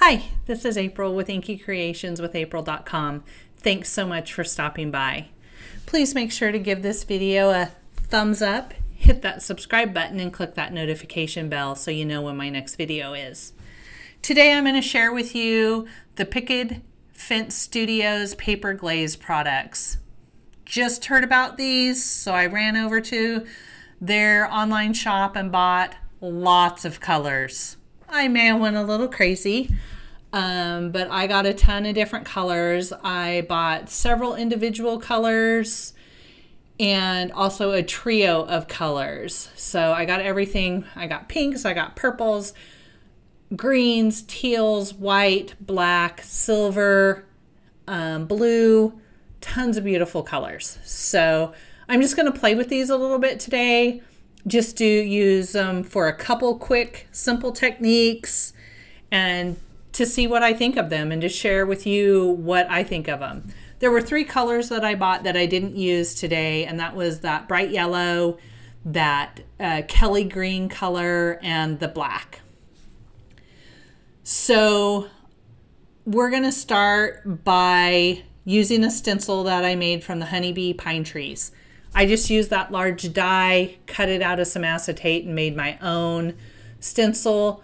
Hi, this is April with inkycreationswithapril.com. Thanks so much for stopping by. Please make sure to give this video a thumbs up, hit that subscribe button, and click that notification bell so you know when my next video is. Today I'm going to share with you the Picket Fence Studios Paper Glaze products. Just heard about these, so I ran over to their online shop and bought lots of colors. I may have went a little crazy, but I got a ton of different colors. I bought several individual colors and also a trio of colors. So I got everything. I got pinks, I got purples, greens, teals, white, black, silver, blue, tons of beautiful colors. So I'm just going to play with these a little bit today. Just to use them for a couple quick, simple techniques and to see what I think of them and to share with you what I think of them. There were 3 colors that I bought that I didn't use today, and that was that bright yellow, that Kelly green color, and the black. So we're going to start by using a stencil that I made from the honeybee pine trees. I just used that large die, cut it out of some acetate, and made my own stencil.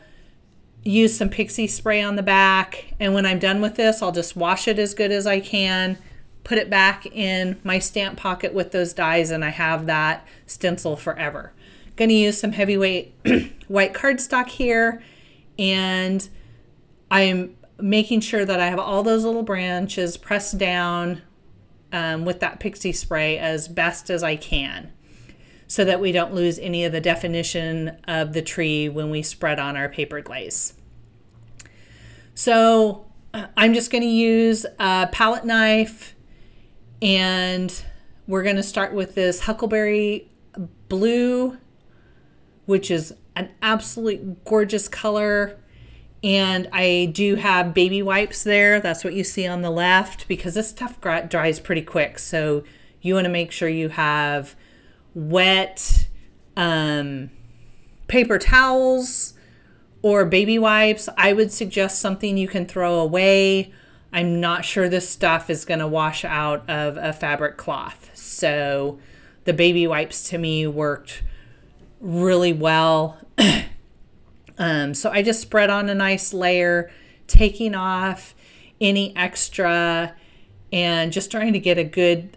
Used some pixie spray on the back, and when I'm done with this, I'll just wash it as good as I can, put it back in my stamp pocket with those dies, and I have that stencil forever. Going to use some heavyweight white cardstock here, and I'm making sure that I have all those little branches pressed down with that pixie spray as best as I can so that we don't lose any of the definition of the tree when we spread on our paper glaze. So I'm just going to use a palette knife, and we're going to start with this Huckleberry blue, which is an absolutely gorgeous color. And I do have baby wipes there. That's what you see on the left, because this stuff dries pretty quick. So you want to make sure you have wet paper towels or baby wipes. I would suggest something you can throw away. I'm not sure this stuff is going to wash out of a fabric cloth. So the baby wipes to me worked really well. So I just spread on a nice layer, taking off any extra and just trying to get a good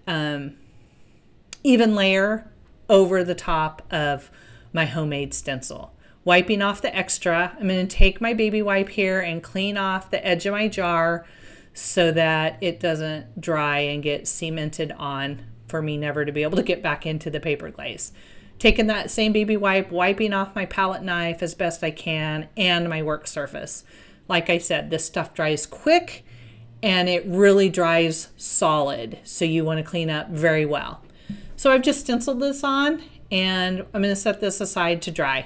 even layer over the top of my homemade stencil. Wiping off the extra, I'm going to take my baby wipe here and clean off the edge of my jar so that it doesn't dry and get cemented on for me never to be able to get back into the paper glaze. Taking that same baby wipe, wiping off my palette knife as best I can and my work surface. Like I said, this stuff dries quick and it really dries solid, so you want to clean up very well. So I've just stenciled this on, and I'm going to set this aside to dry.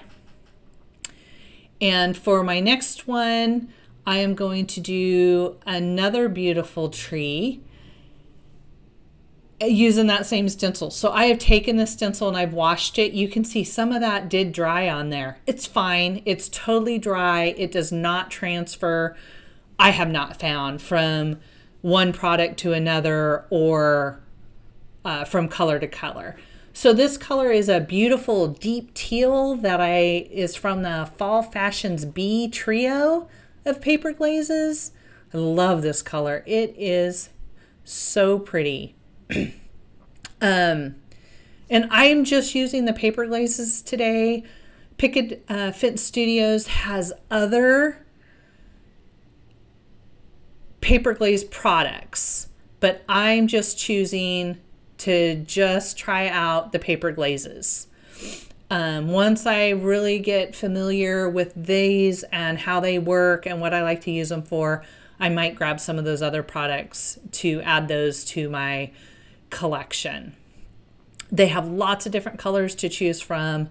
And for my next one, I am going to do another beautiful tree using that same stencil. So I have taken this stencil and I've washed it. You can see some of that did dry on there. It's fine. It's totally dry. It does not transfer. I have not found from one product to another or from color to color. So this color is a beautiful deep teal that is from the Fall Fashions B trio of paper glazes. I love this color. It is so pretty. And I'm just using the paper glazes today. Picket Fence Studios has other paper glaze products, but I'm just choosing to just try out the paper glazes. Once I really get familiar with these and how they work and what I like to use them for, I might grab some of those other products to add those to my collection. They have lots of different colors to choose from.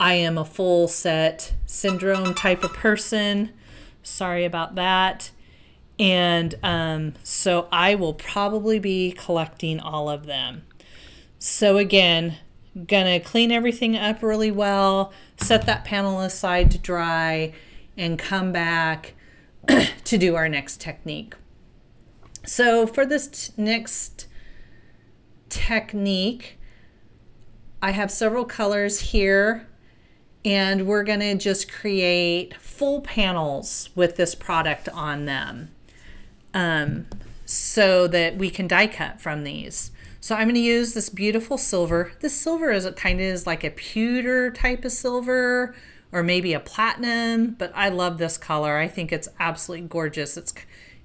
I am a full set syndrome type of person. Sorry about that. And so I will probably be collecting all of them. So again, gonna clean everything up really well, set that panel aside to dry, and come back to do our next technique. So for this next technique, I have several colors here, and we're going to just create full panels with this product on them so that we can die cut from these. So I'm going to use this beautiful silver. This silver is kind of like a pewter type of silver, or maybe a platinum, but I love this color. I think it's absolutely gorgeous.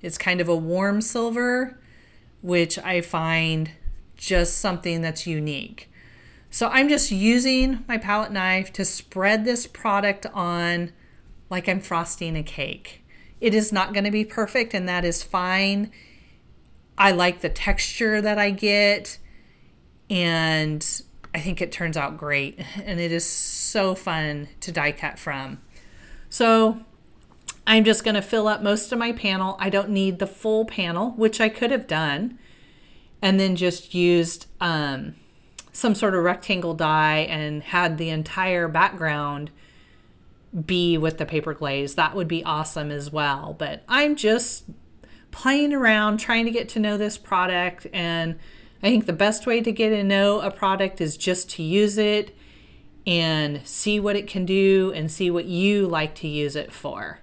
It's kind of a warm silver, which I find just something that's unique. So I'm just using my palette knife to spread this product on like I'm frosting a cake. It is not going to be perfect, and that is fine. I like the texture that I get, and I think it turns out great, and it is so fun to die cut from. So I'm just going to fill up most of my panel. I don't need the full panel, which I could have done, and then just used some sort of rectangle die and had the entire background be with the paper glaze. That would be awesome as well. But I'm just playing around, trying to get to know this product, and I think the best way to get to know a product is just to use it and see what it can do and see what you like to use it for.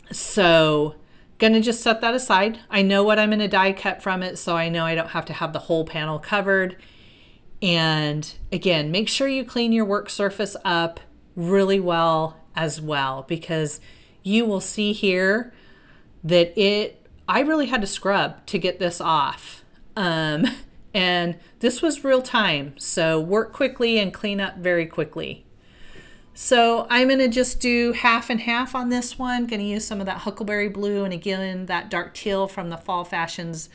So gonna just set that aside. I know what I'm gonna die cut from it, so I know I don't have to have the whole panel covered. And again, make sure you clean your work surface up really well as well, because you will see here that I really had to scrub to get this off. And this was real time, so work quickly and clean up very quickly. So I'm going to just do half and half on this one. Going to use some of that Huckleberry blue and again that dark teal from the Fall Fashions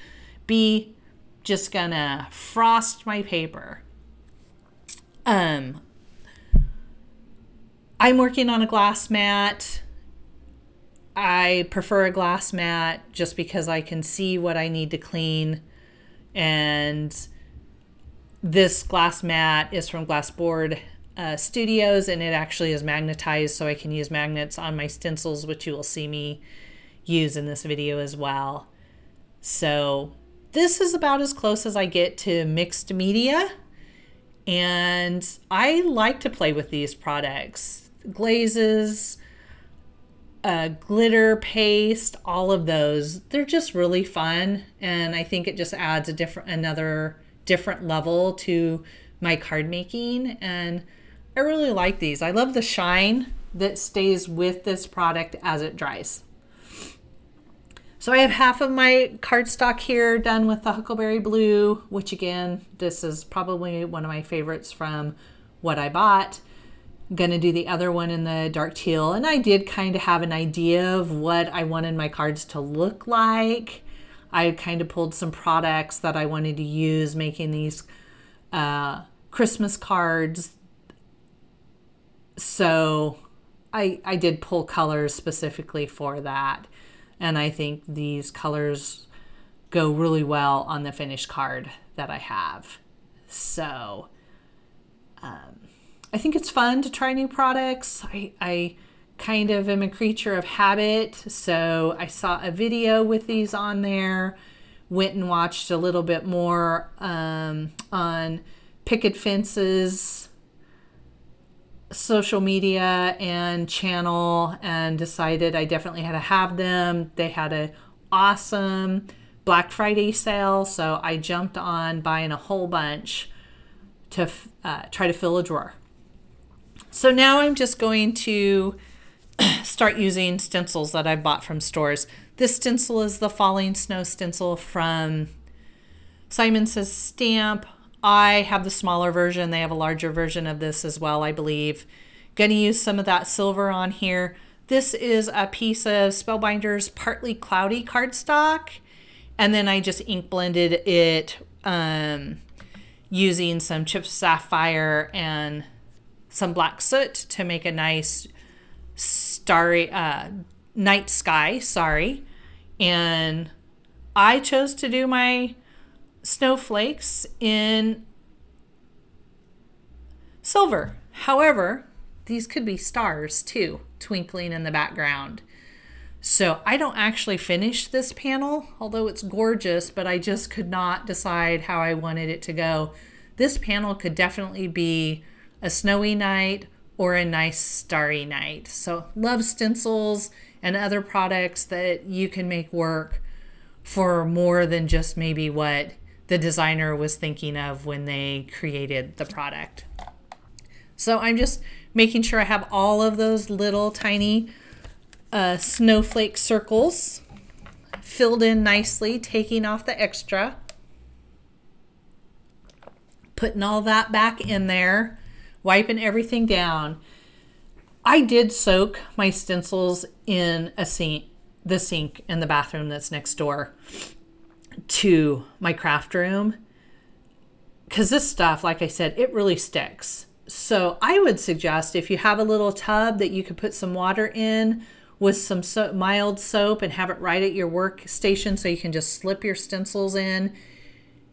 Bee. Just going to frost my paper. I'm working on a glass mat. I prefer a glass mat just because I can see what I need to clean. And this glass mat is from Glassboard Studios, and it actually is magnetized, so I can use magnets on my stencils, which you will see me use in this video as well. So this is about as close as I get to mixed media, and I like to play with these products. Glazes, glitter paste, all of those, they're just really fun, and I think it just adds another different level to my card making, and I really like these. I love the shine that stays with this product as it dries. So I have half of my cardstock here done with the Huckleberry blue, which again, this is probably one of my favorites from what I bought. I'm gonna do the other one in the dark teal, and I did kind of have an idea of what I wanted my cards to look like. I kind of pulled some products that I wanted to use making these Christmas cards. So I did pull colors specifically for that. And I think these colors go really well on the finished card that I have. So I think it's fun to try new products. I kind of am a creature of habit. So I saw a video with these on there, went and watched a little bit more on Picket Fence's social media and channel, and decided I definitely had to have them. They had an awesome Black Friday sale, so I jumped on buying a whole bunch to try to fill a drawer. So now I'm just going to start using stencils that I bought from stores. This stencil is the Falling Snow stencil from Simon Says Stamp. I have the smaller version. They have a larger version of this as well, I believe. Going to use some of that silver on here. This is a piece of Spellbinder's Partly Cloudy cardstock, and then I just ink blended it using some chipped sapphire and some black soot to make a nice starry night sky. And I chose to do my snowflakes in silver. However, these could be stars too, twinkling in the background. So I don't actually finish this panel, although it's gorgeous, but I just could not decide how I wanted it to go. This panel could definitely be a snowy night or a nice starry night. So love stencils and other products that you can make work for more than just maybe what the designer was thinking of when they created the product. So I'm just making sure I have all of those little tiny snowflake circles filled in nicely, taking off the extra, putting all that back in there, wiping everything down. I did soak my stencils in the sink in the bathroom that's next door to my craft room, because this stuff, like I said, it really sticks. So I would suggest if you have a little tub that you could put some water in with some mild soap and have it right at your workstation, so you can just slip your stencils in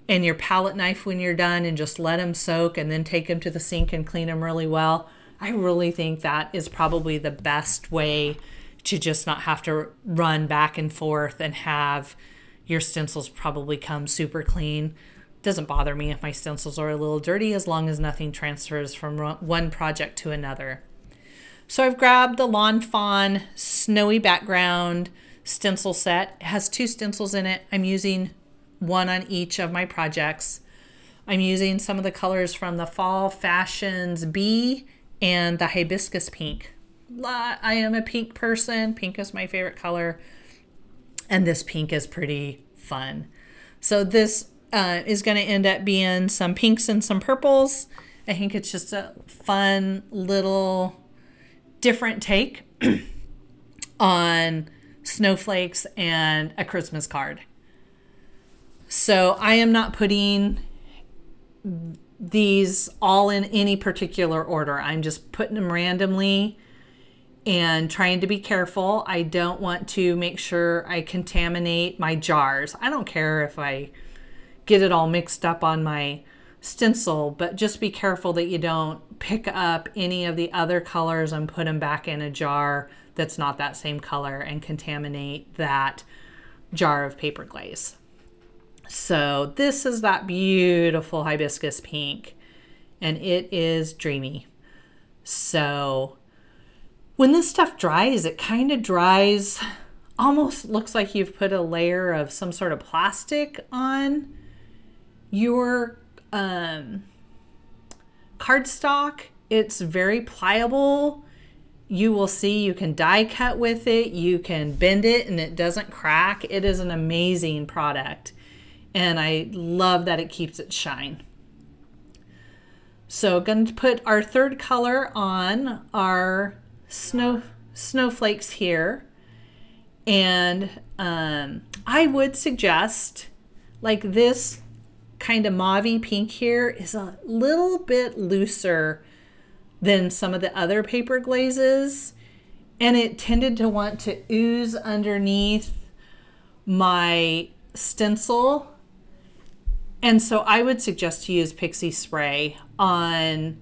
and your palette knife when you're done and just let them soak and then take them to the sink and clean them really well. I really think that is probably the best way to just not have to run back and forth and have your stencils probably come super clean. Doesn't bother me if my stencils are a little dirty, as long as nothing transfers from one project to another. So I've grabbed the Lawn Fawn Snowy Background stencil set. It has 2 stencils in it. I'm using one on each of my projects. I'm using some of the colors from the Fall Fashions Bee and the Hibiscus Pink. I am a pink person. Pink is my favorite color. And this pink is pretty fun. So this is going to end up being some pinks and some purples. I think it's just a fun little different take on snowflakes and a Christmas card. So I am not putting these all in any particular order. I'm just putting them randomly and trying to be careful. I don't want to make sure I contaminate my jars. I don't care if I get it all mixed up on my stencil, but just be careful that you don't pick up any of the other colors and put them back in a jar that's not that same color and contaminate that jar of paper glaze. So this is that beautiful hibiscus pink, and it is dreamy. So when this stuff dries, it kind of dries, almost looks like you've put a layer of some sort of plastic on your cardstock. It's very pliable. You will see you can die cut with it. You can bend it and it doesn't crack. It is an amazing product. And I love that it keeps its shine. So going to put our third color on our snowflakes here. And I would suggest, like, this kind of mauve-y pink here is a little bit looser than some of the other paper glazes, and it tended to want to ooze underneath my stencil. And so I would suggest to use pixie spray on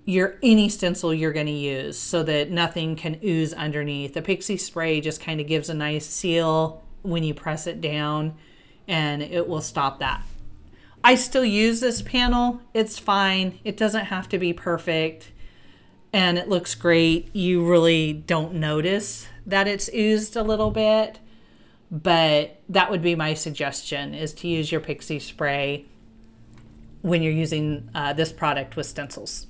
any stencil you're going to use so that nothing can ooze underneath. The pixie spray just kind of gives a nice seal when you press it down, and it will stop that. I still use this panel. It's fine. It doesn't have to be perfect, and it looks great. You really don't notice that it's oozed a little bit, but that would be my suggestion, is to use your pixie spray when you're using this product with stencils.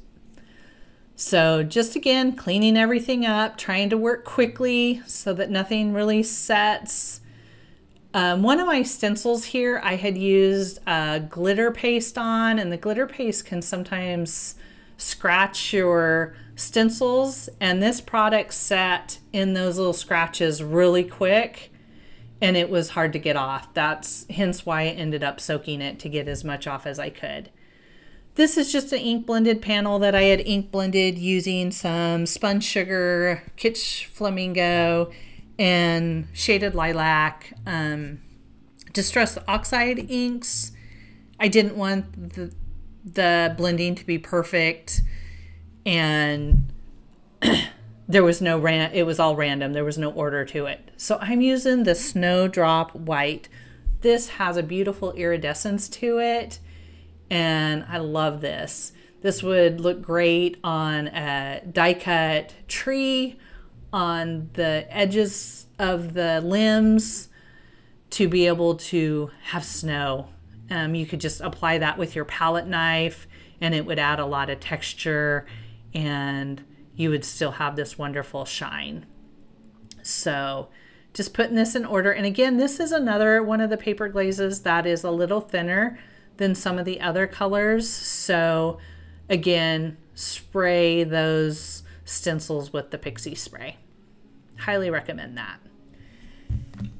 So just again, cleaning everything up, trying to work quickly so that nothing really sets. One of my stencils here, I had used glitter paste on, and the glitter paste can sometimes scratch your stencils, and this product sat in those little scratches really quick, and it was hard to get off. That's hence why I ended up soaking it to get as much off as I could. This is just an ink blended panel that I had ink blended using some spun sugar, Kitsch Flamingo, and Shaded Lilac, Distress Oxide inks. I didn't want the blending to be perfect, and there was no it was all random. There was no order to it. So I'm using the Snowdrop white. This has a beautiful iridescence to it, and I love this. This would look great on a die cut tree, on the edges of the limbs, to be able to have snow. You could just apply that with your palette knife and it would add a lot of texture, and you would still have this wonderful shine. So just putting this in order. And again, this is another one of the paper glazes that is a little thinner than some of the other colors. So again, spray those stencils with the Pixie spray. Highly recommend that.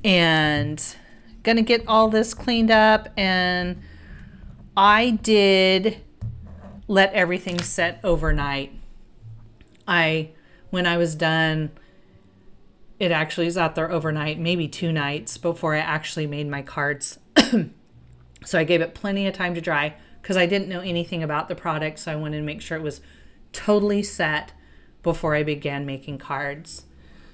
And gonna get all this cleaned up, and I did let everything set overnight. When I was done, it actually was out there overnight, maybe 2 nights before I actually made my cards. So I gave it plenty of time to dry because I didn't know anything about the product, so I wanted to make sure it was totally set before I began making cards.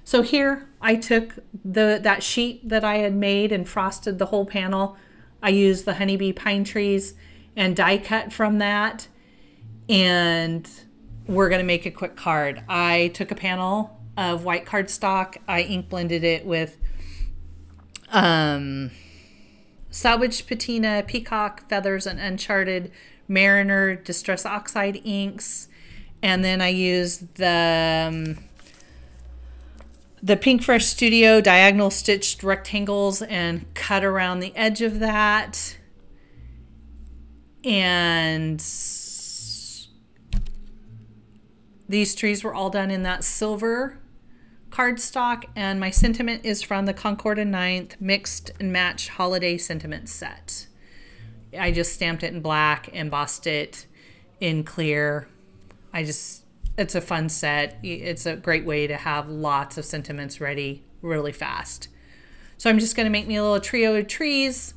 So here I took that sheet that I had made and frosted the whole panel. I used the honeybee pine trees and die cut from that, and we're going to make a quick card. I took a panel of white cardstock. I ink blended it with Salvage Patina, Peacock Feathers, and Uncharted Mariner Distress Oxide inks. And then I used the Pink Fresh Studio diagonal stitched rectangles and cut around the edge of that. And these trees were all done in that silver cardstock, and my sentiment is from the Concord and 9th Mixed and Match Holiday Sentiment Set. I just stamped it in black, embossed it in clear. It's a fun set. It's a great way to have lots of sentiments ready really fast. So I'm just going to make me a little trio of trees.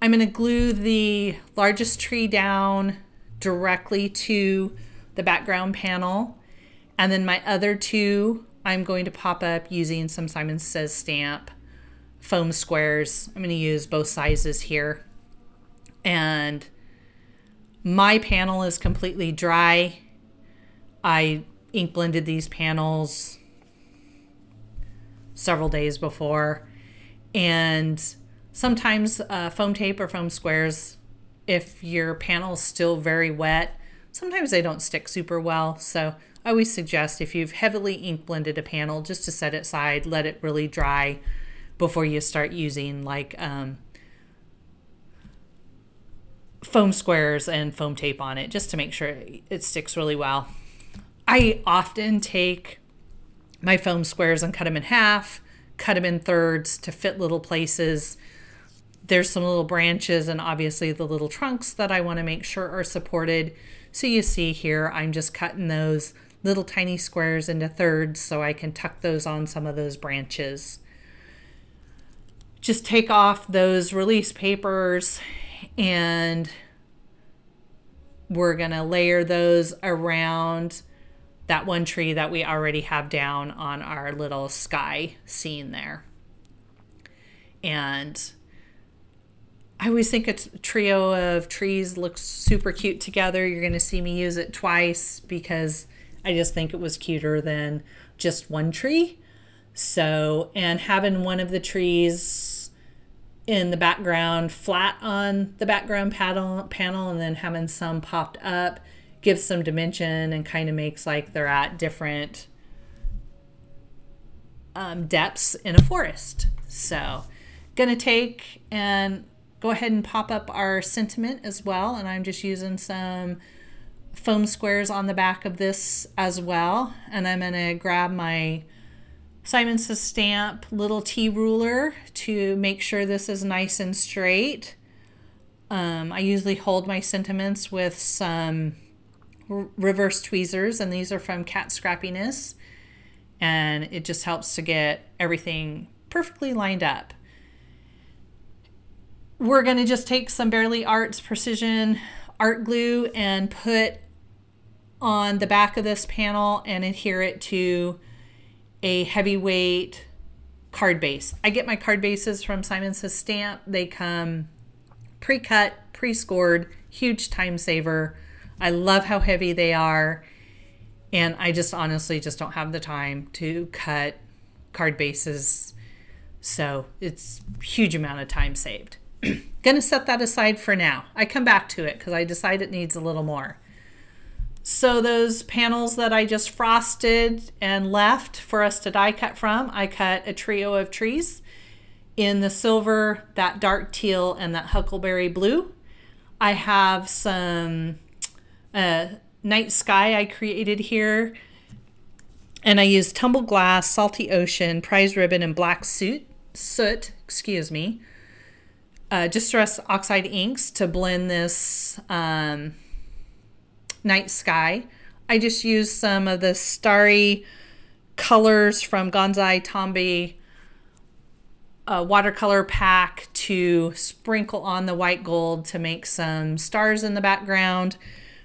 I'm going to glue the largest tree down directly to the background panel, and then my other 2 I'm going to pop up using some Simon Says stamp foam squares. I'm going to use both sizes here, and my panel is completely dry. I ink blended these panels several days before, and sometimes foam tape or foam squares, if your panel is still very wet, sometimes they don't stick super well. So I always suggest, if you've heavily ink blended a panel, just to set it aside, let it really dry before you start using like foam squares and foam tape on it, just to make sure it sticks really well. I often take my foam squares and cut them in half, cut them in thirds to fit little places. There's some little branches and obviously the little trunks that I want to make sure are supported. So you see here, I'm just cutting those little tiny squares into thirds so I can tuck those on some of those branches. Just take off those release papers, and we're gonna layer those around that one tree that we already have down on our little sky scene there. And I always think a trio of trees looks super cute together. You're going to see me use it twice because I just think it was cuter than just one tree. So, and having one of the trees in the background flat on the background panel and then having some popped up gives some dimension and kind of makes like they're at different depths in a forest. So gonna take and go ahead and pop up our sentiment as well, and I'm just using some foam squares on the back of this as well. And I'm gonna grab my Simon Says stamp little T ruler to make sure this is nice and straight. I usually hold my sentiments with some reverse tweezers, and these are from Cat Scrappiness, and it just helps to get everything perfectly lined up. We're going to just take some Bearly Arts Precision art glue and put on the back of this panel and adhere it to a heavyweight card base. I get my card bases from Simon Says Stamp. They come pre-cut, pre-scored, huge time saver. I love how heavy they are, and I just honestly just don't have the time to cut card bases, so it's a huge amount of time saved. Gonna set that aside for now. I come back to it because I decide it needs a little more. So those panels that I just frosted and left for us to die cut from, I cut a trio of trees in the silver, that dark teal, and that huckleberry blue. I have some night sky I created here, and I used tumbled glass, salty ocean, prize ribbon, and black soot, excuse me, distress oxide inks to blend this night sky. I just used some of the starry colors from Gonzai Tombi watercolor pack to sprinkle on the white gold to make some stars in the background.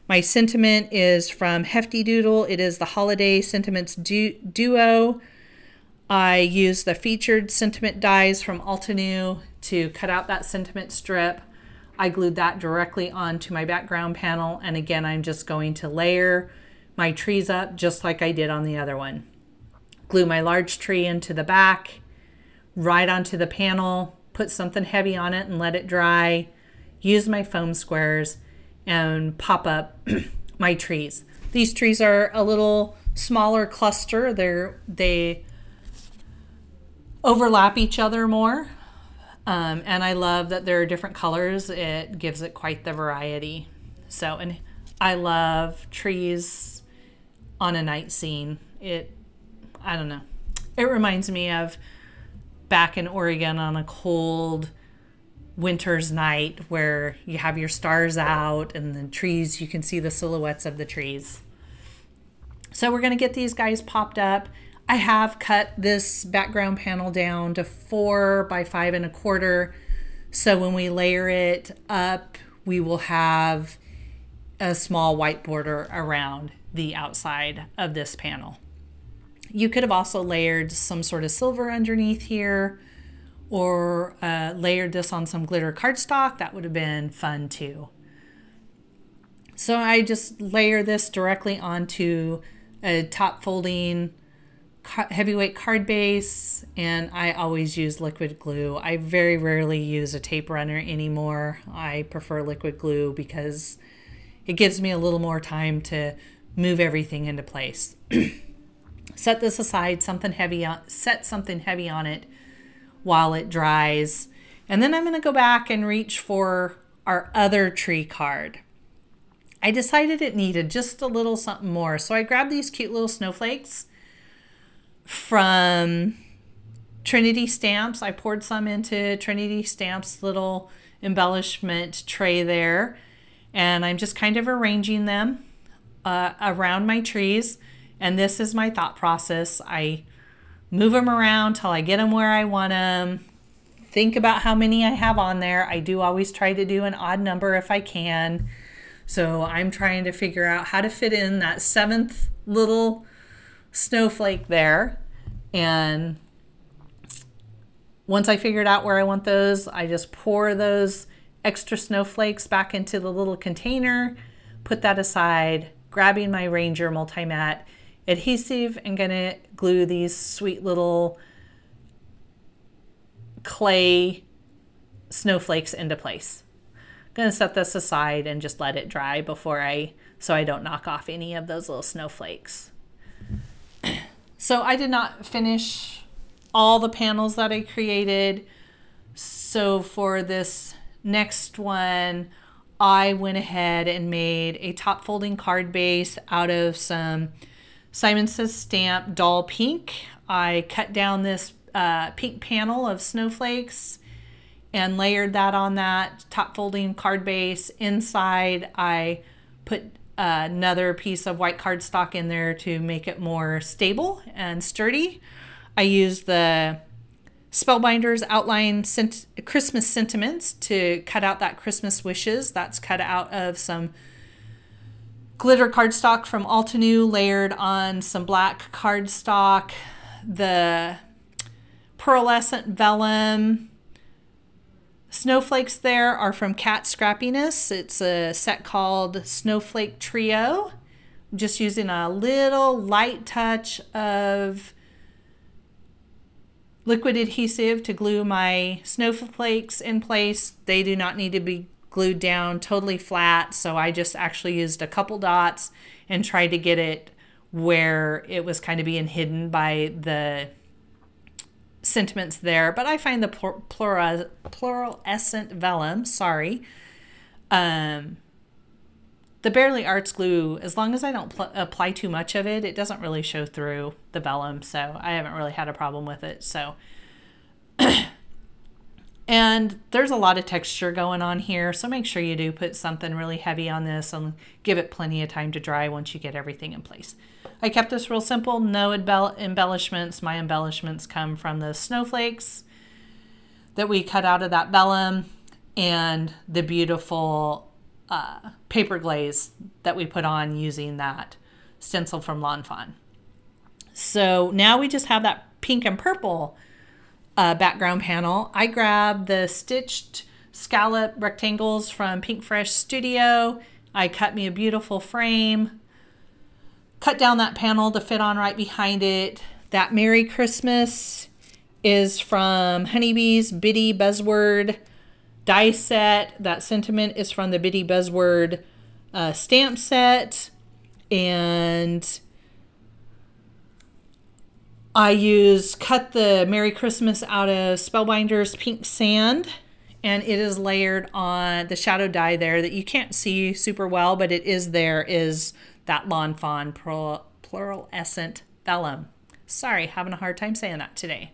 My sentiment is from Hefty Doodle. It is the Holiday Sentiments Duo. I used the featured sentiment dies from Altenew to cut out that sentiment strip. I glued that directly onto my background panel, and again, I'm just going to layer my trees up just like I did on the other one. Glue my large tree into the back, right onto the panel, put something heavy on it and let it dry, use my foam squares, and pop up my trees. These trees are a little smaller cluster. They overlap each other more. And I love that there are different colors. It gives it quite the variety. So, and I love trees on a night scene. I don't know. It reminds me of back in Oregon on a cold winter's night where you have your stars out and the trees, you can see the silhouettes of the trees. So we're going to get these guys popped up. I have cut this background panel down to 4 by 5 1/4. So when we layer it up, we will have a small white border around the outside of this panel. You could have also layered some sort of silver underneath here, or layered this on some glitter cardstock. That would have been fun too. So I just layer this directly onto a top folding heavyweight card base, and I always use liquid glue. I very rarely use a tape runner anymore. I prefer liquid glue because it gives me a little more time to move everything into place. Set this aside, set something heavy on it while it dries, and then I'm going to go back and reach for our other tree card. I decided it needed just a little something more, so I grabbed these cute little snowflakes from Trinity Stamps. I poured some into Trinity Stamps' little embellishment tray there, and I'm just kind of arranging them around my trees. And this is my thought process. I move them around till I get them where I want them. Think about how many I have on there. I do always try to do an odd number if I can. So I'm trying to figure out how to fit in that 7th little snowflake there. And once I figured out where I want those, I just pour those extra snowflakes back into the little container, put that aside, grabbing my Ranger multi-mat adhesive, and gonna glue these sweet little clay snowflakes into place. I'm gonna set this aside and just let it dry so I don't knock off any of those little snowflakes. So I did not finish all the panels that I created. So for this next one, I went ahead and made a top folding card base out of some Simon Says Stamp Doll Pink. I cut down this pink panel of snowflakes and layered that on that top folding card base. Inside, I put another piece of white cardstock in there to make it more stable and sturdy. I used the Spellbinders Outline Christmas Sentiments to cut out that Christmas wishes. That's cut out of some glitter cardstock from Altenew, layered on some black cardstock. the pearlescent vellum snowflakes there are from Cat Scrappiness. It's a set called Snowflake Trio. I'm just using a little light touch of liquid adhesive to glue my snowflakes in place. They do not need to be glued down totally flat, so I just actually used a couple dots and tried to get it where it was kind of being hidden by the sentiments there. But I find the pearlescent vellum, the Barely Arts glue, as long as I don't apply too much of it, it doesn't really show through the vellum, so I haven't really had a problem with it. So, and there's a lot of texture going on here, so make sure you do put something really heavy on this and give it plenty of time to dry once you get everything in place. I kept this real simple, no embellishments. My embellishments come from the snowflakes that we cut out of that vellum and the beautiful paper glaze that we put on using that stencil from Lawn Fawn. So now we just have that pink and purple background panel. I grabbed the stitched scallop rectangles from Pink Fresh Studio. I cut me a beautiful frame, cut down that panel to fit on right behind it. That Merry Christmas is from Honeybee's Bitty Buzzword die set. That sentiment is from the Bitty Buzzword stamp set. And I cut the Merry Christmas out of Spellbinder's Pink Sand, and it is layered on the shadow die there that you can't see super well, but it is there, is that Lawn Fawn pearlescent vellum. Sorry, having a hard time saying that today.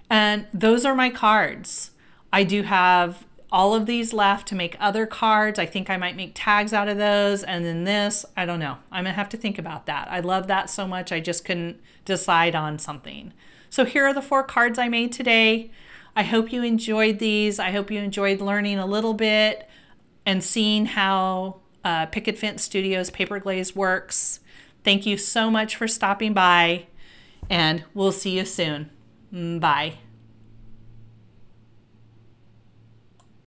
And those are my cards. I do have all of these left to make other cards. I think I might make tags out of those. And then this, I don't know. I'm gonna have to think about that. I love that so much. I just couldn't decide on something. So here are the 4 cards I made today. I hope you enjoyed these. I hope you enjoyed learning a little bit and seeing how Picket Fence Studios paper glaze works. Thank you so much for stopping by, and we'll see you soon. Bye.